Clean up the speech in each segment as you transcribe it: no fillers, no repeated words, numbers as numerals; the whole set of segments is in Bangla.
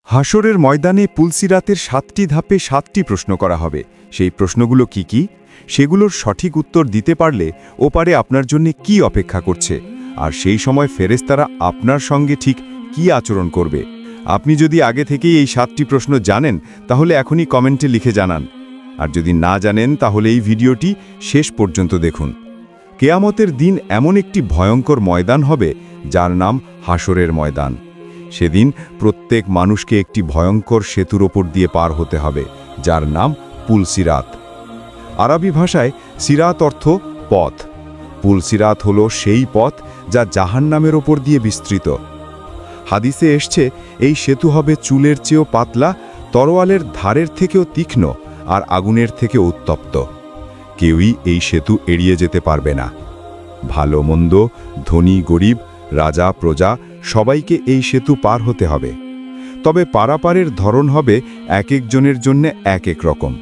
হাসরের ময়দানে পুলসিরাতের 7টি ধাপে 7টি প্রশ্ন করা হবে। সেই প্রশ্নগুলো কি কি, সেগুলোর সঠিক উত্তর দিতে পারলে ওপারে আপনার জন্য কি অপেক্ষা করছে, আর সেই সময় ফেরেশতারা আপনার সঙ্গে ঠিক কি আচরণ করবে। আপনি যদি আগে থেকেই এই 7টি প্রশ্ন জানেন তাহলে এখনই কমেন্টে লিখে জানান, আর যদি না জানেন তাহলে এই ভিডিওটি শেষ পর্যন্ত দেখুন। কেয়ামতের দিন এমন একটি ভয়ঙ্কর ময়দান হবে যার নাম হাসরের ময়দান। সেদিন প্রত্যেক মানুষকে একটি ভয়ঙ্কর সেতুর ওপর দিয়ে পার হতে হবে, যার নাম পুলসিরাত। আরবি ভাষায় সিরাত অর্থ পথ। পুলসিরাত হলো সেই পথ যা জাহান্নামের ওপর দিয়ে বিস্তৃত। হাদিসে এসছে এই সেতু হবে চুলের চেয়েও পাতলা, তরোয়ালের ধারের থেকেও তীক্ষ্ণ, আর আগুনের থেকেও উত্তপ্ত। কেউই এই সেতু এড়িয়ে যেতে পারবে না। ভালো মন্দ, ধনী গরিব, রাজা প্রজা সবাইকে এই সেতু পার হতে হবে। তবে পারাপারের ধরন হবে এক একজনের জন্য এক এক রকম।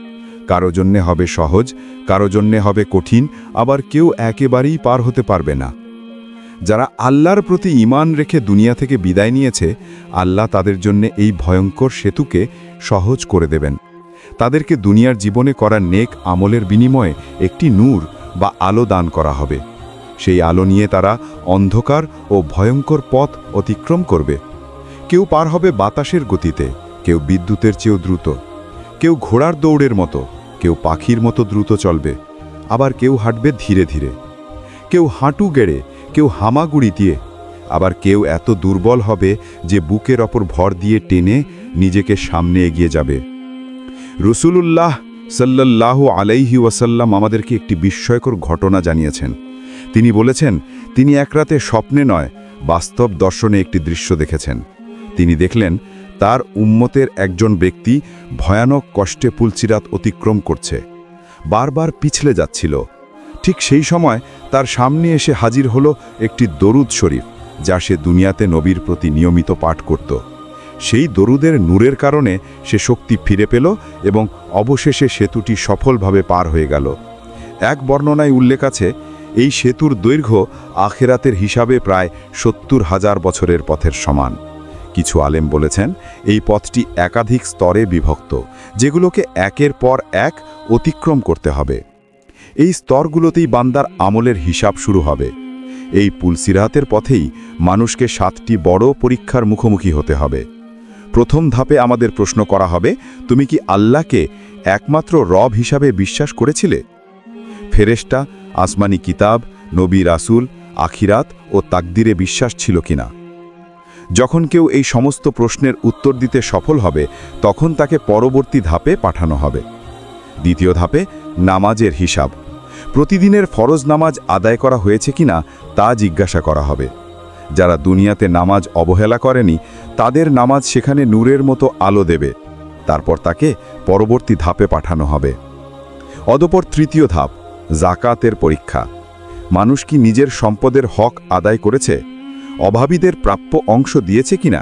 কারো জন্যে হবে সহজ, কারো জন্যে হবে কঠিন, আবার কেউ একেবারেই পার হতে পারবে না। যারা আল্লাহর প্রতি ঈমান রেখে দুনিয়া থেকে বিদায় নিয়েছে, আল্লাহ তাদের জন্য এই ভয়ঙ্কর সেতুকে সহজ করে দেবেন। তাদেরকে দুনিয়ার জীবনে করা নেক আমলের বিনিময়ে একটি নূর বা আলো দান করা হবে। সেই আলো নিয়ে তারা অন্ধকার ও ভয়ঙ্কর পথ অতিক্রম করবে। কেউ পার হবে বাতাসের গতিতে, কেউ বিদ্যুতের চেয়েও দ্রুত, কেউ ঘোড়ার দৌড়ের মতো, কেউ পাখির মতো দ্রুত চলবে, আবার কেউ হাঁটবে ধীরে ধীরে। কেউ হাঁটু গেড়ে, কেউ হামাগুড়ি দিয়ে, আবার কেউ এত দুর্বল হবে যে বুকের ওপর ভর দিয়ে টেনে নিজেকে সামনে এগিয়ে যাবে। রাসূলুল্লাহ সাল্লাল্লাহু আলাইহি ওয়াসাল্লাম আমাদেরকে একটি বিস্ময়কর ঘটনা জানিয়েছেন। তিনি বলেছেন, তিনি এক রাতে স্বপ্নে নয়, বাস্তব দর্শনে একটি দৃশ্য দেখেছেন। তিনি দেখলেন তার উম্মতের একজন ব্যক্তি ভয়ানক কষ্টে পুলসিরাত অতিক্রম করছে, বারবার পিছলে যাচ্ছিল। ঠিক সেই সময় তার সামনে এসে হাজির হলো একটি দরুদ শরীফ, যা সে দুনিয়াতে নবীর প্রতি নিয়মিত পাঠ করত। সেই দরুদের নূরের কারণে সে শক্তি ফিরে পেল এবং অবশেষে সেতুটি সফলভাবে পার হয়ে গেল। এক বর্ণনায় উল্লেখ আছে, এই সেতুর দৈর্ঘ্য আখিরাতের হিসাবে প্রায় ৭০,০০০ বছরের পথের সমান। কিছু আলেম বলেছেন এই পথটি একাধিক স্তরে বিভক্ত, যেগুলোকে একের পর এক অতিক্রম করতে হবে। এই স্তরগুলোতেই বান্দার আমলের হিসাব শুরু হবে। এই পুলসিরাতের পথেই মানুষকে 7টি বড় পরীক্ষার মুখোমুখি হতে হবে। প্রথম ধাপে আমাদের প্রশ্ন করা হবে, তুমি কি আল্লাহকে একমাত্র রব হিসাবে বিশ্বাস করেছিলে? ফেরেশতা, আসমানি কিতাব, নবী রাসূল, আখিরাত ও তাকদিরে বিশ্বাস ছিল কিনা? যখন কেউ এই সমস্ত প্রশ্নের উত্তর দিতে সফল হবে, তখন তাকে পরবর্তী ধাপে পাঠানো হবে। দ্বিতীয় ধাপে নামাজের হিসাব। প্রতিদিনের ফরজ নামাজ আদায় করা হয়েছে কিনা তা জিজ্ঞাসা করা হবে। যারা দুনিয়াতে নামাজ অবহেলা করেনি, তাদের নামাজ সেখানে নূরের মতো আলো দেবে। তারপর তাকে পরবর্তী ধাপে পাঠানো হবে। অতঃপর তৃতীয় ধাপ, যাকাতের পরীক্ষা। মানুষ কি নিজের সম্পদের হক আদায় করেছে? অভাবীদের প্রাপ্য অংশ দিয়েছে কিনা?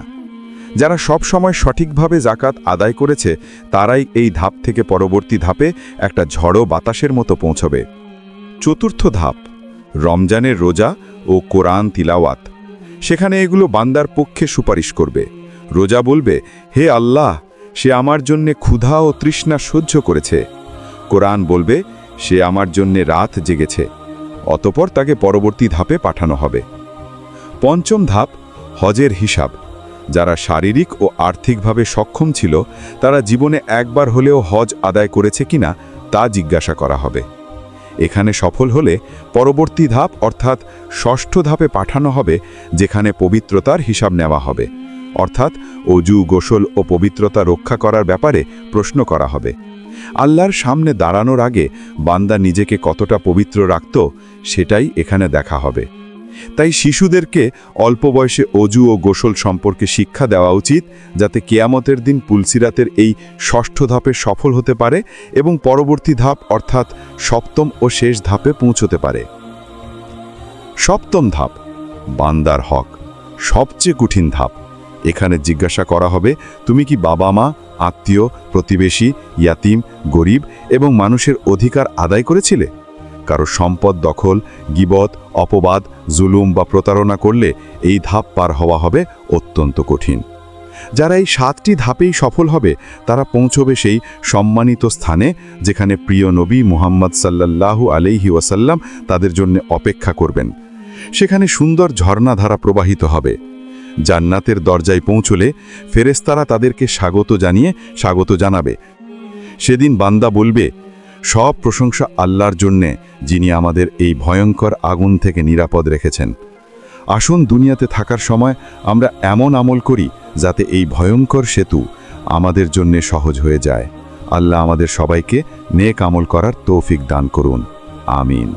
যারা সব সময় সঠিকভাবে যাকাত আদায় করেছে, তারাই এই ধাপ থেকে পরবর্তী ধাপে একটা ঝড়ো বাতাসের মতো পৌঁছবে। চতুর্থ ধাপ, রমজানের রোজা ও কোরআন তিলাওয়াত। সেখানে এগুলো বান্দার পক্ষে সুপারিশ করবে। রোজা বলবে, হে আল্লাহ, সে আমার জন্যে ক্ষুধা ও তৃষ্ণা সহ্য করেছে। কোরআন বলবে, সে আমার জন্যে রাত জেগেছে। অতঃপর তাকে পরবর্তী ধাপে পাঠানো হবে। পঞ্চম ধাপ, হজের হিসাব। যারা শারীরিক ও আর্থিকভাবে সক্ষম ছিল, তারা জীবনে একবার হলেও হজ আদায় করেছে কিনা তা জিজ্ঞাসা করা হবে। এখানে সফল হলে পরবর্তী ধাপ অর্থাৎ ষষ্ঠ ধাপে পাঠানো হবে, যেখানে পবিত্রতার হিসাব নেওয়া হবে। অর্থাৎ অজু, গোসল ও পবিত্রতা রক্ষা করার ব্যাপারে প্রশ্ন করা হবে। আল্লাহর সামনে দাঁড়ানোর আগে বান্দা নিজেকে কতটা পবিত্র রাখত, সেটাই এখানে দেখা হবে। তাই শিশুদেরকে অল্প বয়সে অজু ও গোসল সম্পর্কে শিক্ষা দেওয়া উচিত, যাতে কিয়ামতের দিন পুলসিরাতের এই ষষ্ঠ ধাপে সফল হতে পারে এবং পরবর্তী ধাপ অর্থাৎ সপ্তম ও শেষ ধাপে পৌঁছতে পারে। সপ্তম ধাপ, বান্দার হক। সবচেয়ে কঠিন ধাপ। এখানে জিজ্ঞাসা করা হবে, তুমি কি বাবা মা, আত্মীয়, প্রতিবেশী, ইয়াতিম, গরিব এবং মানুষের অধিকার আদায় করেছিলে? কারো সম্পদ দখল, গীবত, অপবাদ, জুলুম বা প্রতারণা করলে এই ধাপ পার হওয়া হবে অত্যন্ত কঠিন। যারা এই 7টি ধাপেই সফল হবে তারা পৌঁছবে সেই সম্মানিত স্থানে যেখানে প্রিয় নবী মুহাম্মদ সাল্লাল্লাহু আলাইহি ওয়াসাল্লাম তাদের জন্য অপেক্ষা করবেন। সেখানে সুন্দর ঝর্ণাধারা প্রবাহিত হবে। জান্নাতের দরজায় পৌঁছলে ফেরেশতারা তাদেরকে স্বাগত জানাবে। সেদিন বান্দা বলবে, সব প্রশংসা আল্লাহর জন্যে, যিনি আমাদের এই ভয়ঙ্কর আগুন থেকে নিরাপদ রেখেছেন। আসুন দুনিয়াতে থাকার সময় আমরা এমন আমল করি যাতে এই ভয়ঙ্কর সেতু আমাদের জন্যে সহজ হয়ে যায়। আল্লাহ আমাদের সবাইকে নেক আমল করার তৌফিক দান করুন। আমিন।